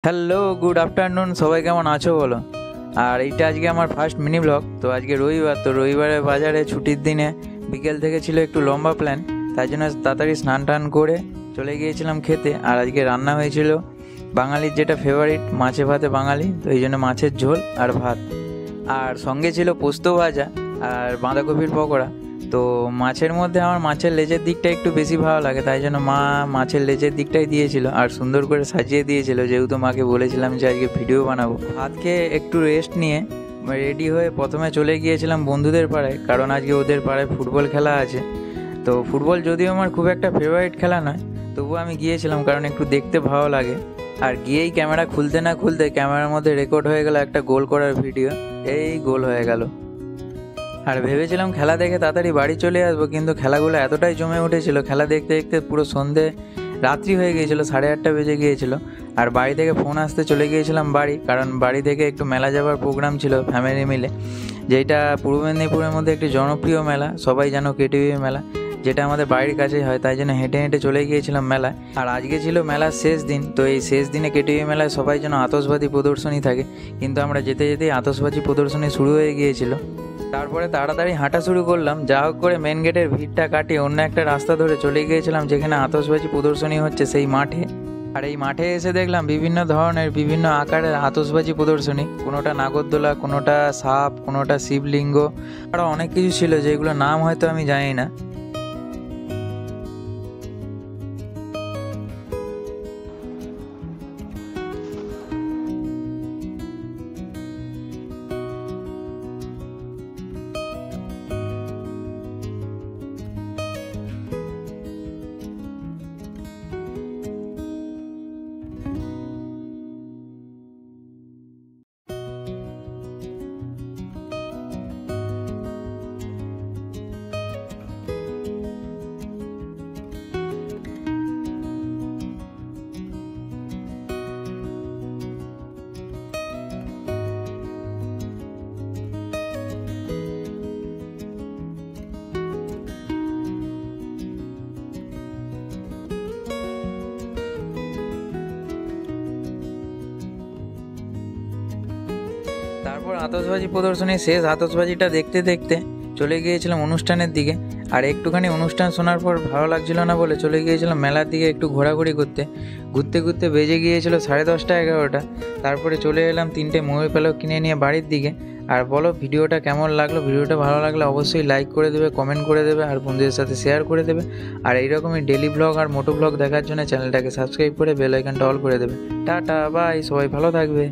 Hello, good afternoon. সবাই কেমন আছো বলো? আর এইটা আজকে আমার ফার্স্ট মিনি ব্লগ। তো আজকে রবিবার, তো রবিবারে বাজারে ছুটির দিনে বিকেল থেকে ছিল একটু লম্বা প্ল্যান, তাই জন্য তাড়াতাড়ি স্নান টান করে চলে গিয়েছিলাম খেতে। আর আজকে রান্না হয়েছিল বাঙালির যেটা ফেভারিট, মাছে ভাতে বাঙালি, তো এই জন্য মাছের ঝোল আর ভাত, আর সঙ্গে ছিল পোস্ত ভাজা আর বাঁধাকপির পকোড়া। তো মাছের মধ্যে আমার মাছের লেজের দিকটা একটু বেশি ভালো লাগে, তাই জন্য মা মাছের লেজের দিকটাই দিয়েছিল আর সুন্দর করে সাজিয়ে দিয়েছিল, যেহেতু মাকে বলেছিলাম যে আজকে ভিডিও বানাবো। ভাত খেয়ে একটু রেস্ট নিয়ে রেডি হয়ে প্রথমে চলে গিয়েছিলাম বন্ধুদের পাড়ায়, কারণ আজকে ওদের পাড়ায় ফুটবল খেলা আছে। তো ফুটবল যদিও আমার খুব একটা ফেভারিট খেলা নয়, তবুও আমি গিয়েছিলাম কারণ একটু দেখতে ভালো লাগে। আর গিয়েই ক্যামেরা খুলতে না খুলতে ক্যামেরার মধ্যে রেকর্ড হয়ে গেল একটা গোল করার ভিডিও। এই গোল হয়ে গেল। আর ভেবেছিলাম খেলা দেখে তাড়াতাড়ি বাড়ি চলে আসবো, কিন্তু খেলাগুলো এতটাই জমে উঠেছিল, খেলা দেখতে দেখতে পুরো সন্ধে রাত্রি হয়ে গিয়েছিলো, 8:30 বেজে গিয়েছিল। আর বাড়ি থেকে ফোন আসতে চলে গিয়েছিলাম বাড়ি, কারণ বাড়ি থেকে একটু মেলা যাওয়ার প্রোগ্রাম ছিল ফ্যামিলি মিলে, যেটা পূর্ব মেদিনীপুরের মধ্যে একটি জনপ্রিয় মেলা, সবাই জানো কেটিভি মেলা, যেটা আমাদের বাড়ির কাছেই হয়, তাই জন্য হেঁটে হেঁটে চলে গিয়েছিলাম মেলায়। আর আজকে ছিল মেলার শেষ দিন, তো এই শেষ দিনে কেটিভি মেলায় সবাই যেন আতশবাজি প্রদর্শনী থাকে, কিন্তু আমরা যেতে যেতেই আতশবাজি প্রদর্শনী শুরু হয়ে গিয়েছিল। তারপরে তাড়াতাড়ি হাঁটা শুরু করলাম, যা হোক করে মেন গেটের ভিড়টা কাটিয়ে অন্য একটা রাস্তা ধরে চলে গিয়েছিলাম যেখানে আতশবাজি প্রদর্শনী হচ্ছে সেই মাঠে। আর এই মাঠে এসে দেখলাম বিভিন্ন ধরনের বিভিন্ন আকারের আতশবাজি প্রদর্শনী, কোনোটা নাগরদোলা, কোনোটা সাপ, কোনোটা শিবলিঙ্গ, আরও অনেক কিছু ছিল যেগুলো নাম হয়তো আমি জানি না। তারপর আতশবাজি প্রদর্শনী শেষ, আতশবাজিটা দেখতে দেখতে চলে গিয়েছিলাম অনুষ্ঠানের দিকে। আর একটুখানি অনুষ্ঠান শোনার পর ভালো লাগছিল না বলে চলে গিয়েছিলাম মেলার দিকে একটু ঘোরাঘুরি করতে। ঘুরতে ঘুরতে বেজে গিয়েছিল 10:30 11টা। তারপরে চলে এলাম 3টে ময়ূর পালক কিনে নিয়ে বাড়ির দিকে। আর বলো ভিডিওটা কেমন লাগলো? ভিডিওটা ভালো লাগলে অবশ্যই লাইক করে দেবে, কমেন্ট করে দেবে আর বন্ধুদের সাথে শেয়ার করে দেবে। আর এইরকমই ডেলি ব্লগ আর মোটো ব্লগ দেখার জন্য চ্যানেলটাকে সাবস্ক্রাইব করে বেল আইকনটা অল করে দেবে। টাটা, বাই, সবাই ভালো থাকবে।